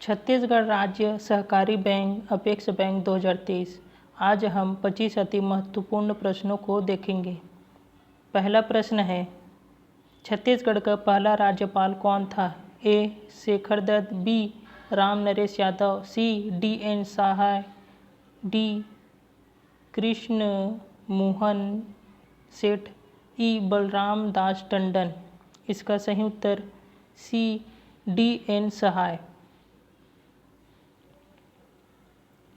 छत्तीसगढ़ राज्य सहकारी bank apex bank 2023। आज हम 25 अति महत्वपूर्ण प्रश्नों को देखेंगे। पहला प्रश्न है, छत्तीसगढ़ का पहला राज्यपाल कौन था? ए. शेखर दत्त, बी. राम नरेश यादव, सी. डी.एन. सहाय, डी. कृष्ण मोहन सेठ, ई. बलराम दास टंडन। इसका सही उत्तर सी. डी.एन. सहाय।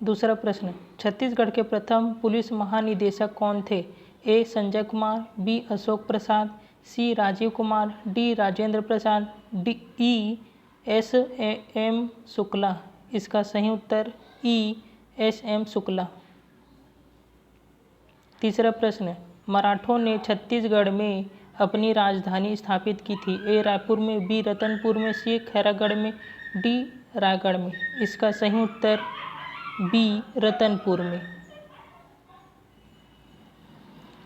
दूसरा प्रश्न, छत्तीसगढ़ के प्रथम पुलिस महानिदेशक कौन थे? ए. संजय कुमार, बी. अशोक प्रसाद, सी. राजीव कुमार, डी. राजेंद्र प्रसाद, डी. ई. एस. एम. शुक्ला। इसका सही उत्तर ई. एस. एम. शुक्ला। तीसरा प्रश्न, मराठों ने छत्तीसगढ़ में अपनी राजधानी स्थापित की थी। ए. रायपुर में, बी. रतनपुर में, सी. खैरागढ़ में, डी. रायगढ़ में। इसका सही उत्तर बी. रतनपुर में।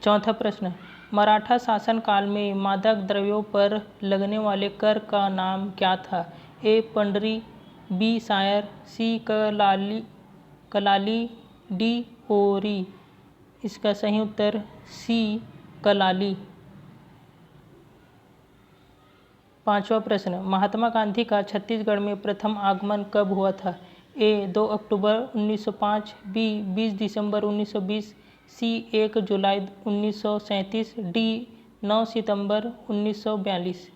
चौथा प्रश्न, मराठा शासनकाल में मादक द्रव्यों पर लगने वाले कर का नाम क्या था? ए. पंडरी, बी. सायर, सी. कलाली, डी. ओरी। इसका सही उत्तर सी. कलाली। पांचवा प्रश्न, महात्मा गांधी का छत्तीसगढ़ में प्रथम आगमन कब हुआ था? ए. 2 अक्टूबर 1905, बी. 20 दिसंबर 1920, सी. 1 जुलाई 1937, डी. 9 सितंबर 1942।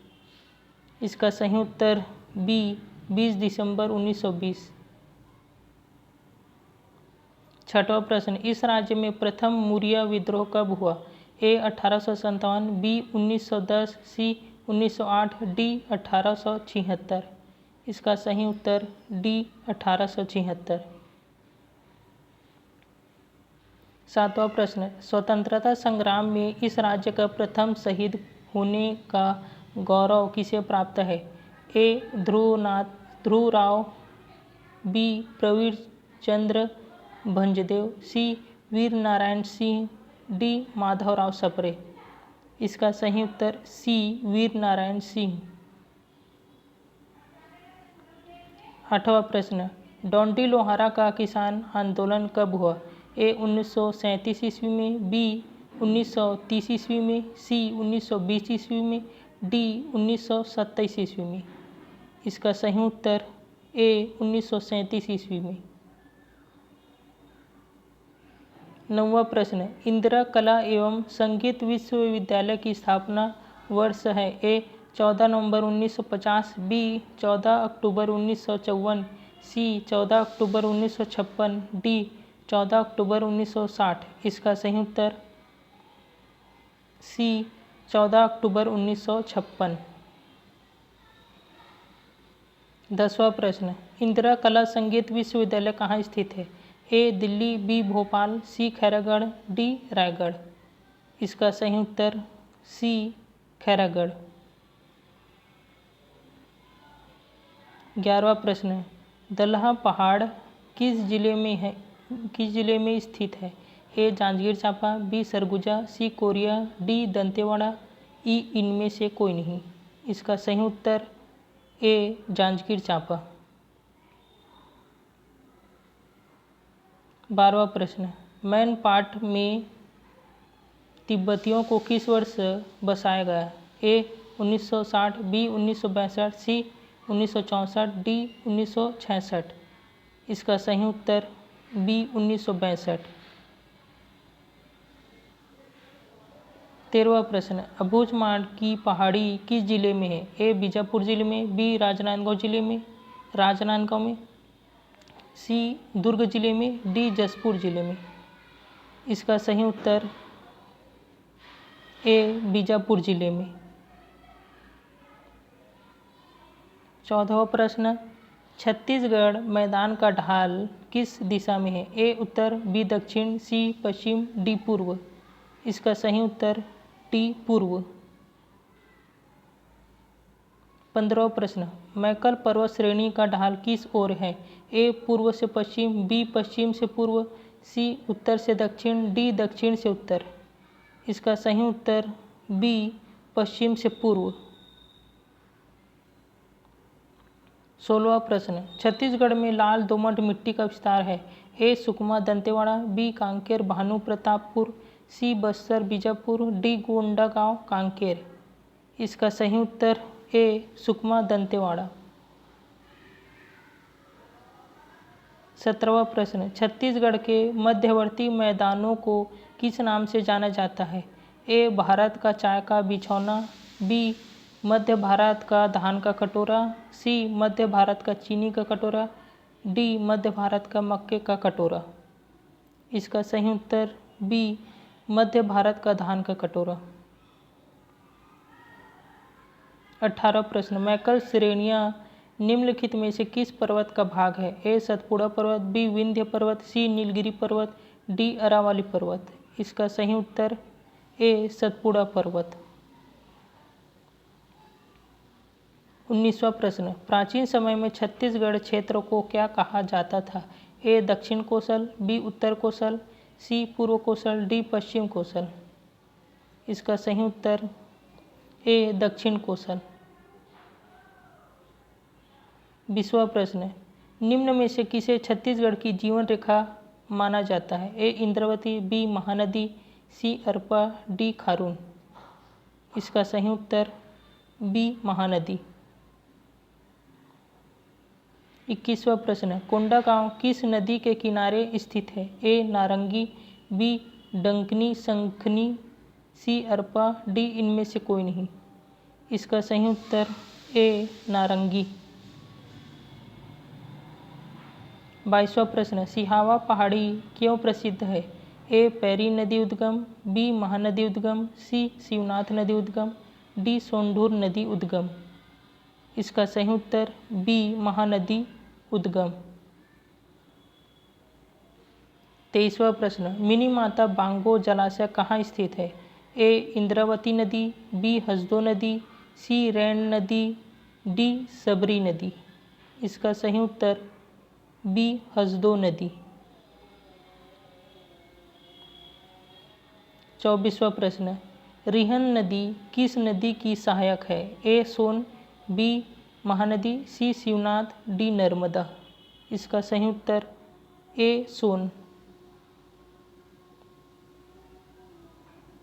इसका सही उत्तर बी. 20 दिसंबर 1920। छठवां प्रश्न, इस राज्य में प्रथम मुरिया विद्रोह कब हुआ? ए. 1857, बी. 1910, सी. 1908, डी. 1876। इसका सही उत्तर डी. 1876। सातवां प्रश्न, स्वतंत्रता संग्राम में इस राज्य का प्रथम शहीद होने का गौरव किसे प्राप्त है? ए. ध्रुवराव, बी. प्रवीण चंद्र भंजदेव, सी. वीर नारायण सिंह, डी. माधवराव सप्रे। इसका सही उत्तर सी. वीर नारायण सिंह। आठवां प्रश्न, डोंडी लोहारा का किसान आंदोलन कब हुआ? ए. 1937 ईस्वी में, बी. 1930 ईस्वी में, सी. 1920 ईस्वी में, डी. 1927 ईस्वी में। इसका सही उत्तर ए. 1937 ईस्वी में। नौवां प्रश्न, इंदिरा कला एवं संगीत विश्वविद्यालय की स्थापना वर्ष है? ए. 14 नवंबर 1950, बी. 14 अक्टूबर 1954, सी. 14 अक्टूबर 1956, डी. 14 अक्टूबर 1960। इसका सही उत्तर सी. 14 अक्टूबर 1956। 10वां प्रश्न, इंदिरा कला संगीत विश्वविद्यालय कहाँ स्थित है? ए. दिल्ली, बी. भोपाल, सी. खैरागढ़, डी. रायगढ़। इसका सही उत्तर सी. खैरागढ़। 11वां प्रश्न, दलहा पहाड़ किस जिले में स्थित है? A. Janjgir Champa, B. Surguja, C. Koriya, D. Dantewada, E. इनमें से कोई नहीं। इसका सही उत्तर ए. जांजगीर चांपा। 12वां प्रश्न, मैनपाट में तिब्बतियों को किस वर्ष बसाया गया? ए. 1960, बी. 1962, सी. 1964, डी. 1966। इसका सही उत्तर बी. 1962। 13वां प्रश्न, अबूझमाड़ की पहाड़ी किस जिले में है? ए. बीजापुर जिले में, बी. राजनांदगांव में, सी. दुर्ग जिले में, डी. जशपुर जिले में। इसका सही उत्तर ए. बीजापुर जिले में। 14वां प्रश्न, छत्तीसगढ़ मैदान का ढाल किस दिशा में है? ए. उत्तर, बी. दक्षिण, सी. पश्चिम, डी. पूर्व। इसका सही उत्तर डी. पूर्व। 15वां प्रश्न, मैकल पर्वत श्रेणी का ढाल किस ओर है? ए. पूर्व से पश्चिम, बी. पश्चिम से पूर्व, सी. उत्तर से दक्षिण, डी. दक्षिण से उत्तर। इसका सही उत्तर बी. पश्चिम से पूर्व। 16वां प्रश्न, छत्तीसगढ़ में लाल दोमट मिट्टी का विस्तार है। ए सुकमा दंतेवाड़ा, बी कांकेर भानु प्रतापपुर, सी बस्तर बीजापुर, डी कोंडागांव कांकेर। इसका सही उत्तर ए सुकमा दंतेवाड़ा। 17वां प्रश्न, छत्तीसगढ़ के मध्यवर्ती मैदानों को किस नाम से जाना जाता है। ए भारत का चाय का बिछौना, बी मध्य भारत का धान का कटोरा, सी मध्य भारत का चीनी का कटोरा, डी मध्य भारत का मक्के का कटोरा। इसका सही उत्तर बी मध्य भारत का धान का कटोरा। 18वां प्रश्न, मैकल श्रेणियाँ निम्नलिखित में से किस पर्वत का भाग है। ए सतपुड़ा पर्वत, बी विंध्य पर्वत, सी नीलगिरी पर्वत, डी अरावली पर्वत। इसका सही उत्तर ए सतपुड़ा पर्वत। 19वां प्रश्न, प्राचीन समय में छत्तीसगढ़ क्षेत्र को क्या कहा जाता था। ए दक्षिण कोसल, बी उत्तर कोसल, सी पूर्व कोसल, डी पश्चिम कोसल। इसका सही उत्तर ए दक्षिण कोसल। 20वां प्रश्न, निम्न में से किसे छत्तीसगढ़ की जीवन रेखा माना जाता है। ए इंद्रावती, बी महानदी, सी अरपा, डी खारून। इसका सही उत्तर बी महानदी। 21वां प्रश्न, कोंडागांव किस नदी के किनारे स्थित है। ए नारंगी, बी डंकनी शंखनी, सी अरपा, डी इनमें से कोई नहीं। इसका सही उत्तर ए नारंगी। 22वां प्रश्न, सिहावा पहाड़ी क्यों प्रसिद्ध है। ए पैरी नदी उद्गम, बी महानदी उद्गम, सी शिवनाथ नदी उद्गम, डी सोंढूर नदी उद्गम। इसका सही उत्तर बी महानदी उद्गम। 23वां प्रश्न, मिनी माता बांगो जलाशय कहाँ स्थित है। ए इंद्रावती नदी, बी हसदो नदी, सी रैन नदी, डी सबरी नदी। इसका सही उत्तर बी हसदो नदी। 24वां प्रश्न, रिहन नदी किस नदी की सहायक है। ए सोन, बी महानदी, सी शिवनाथ, डी नर्मदा। इसका सही उत्तर ए सोन।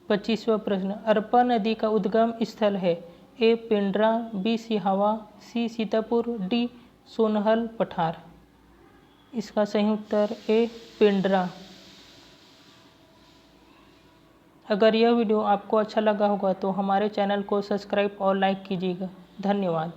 25वां प्रश्न, अरपा नदी का उद्गम स्थल है। ए पेंड्रा, बी सिहावा, सी सीतापुर, डी सोनहल पठार। इसका सही उत्तर ए पेंड्रा। अगर यह वीडियो आपको अच्छा लगा होगा तो हमारे चैनल को सब्सक्राइब और लाइक कीजिएगा। धन्यवाद।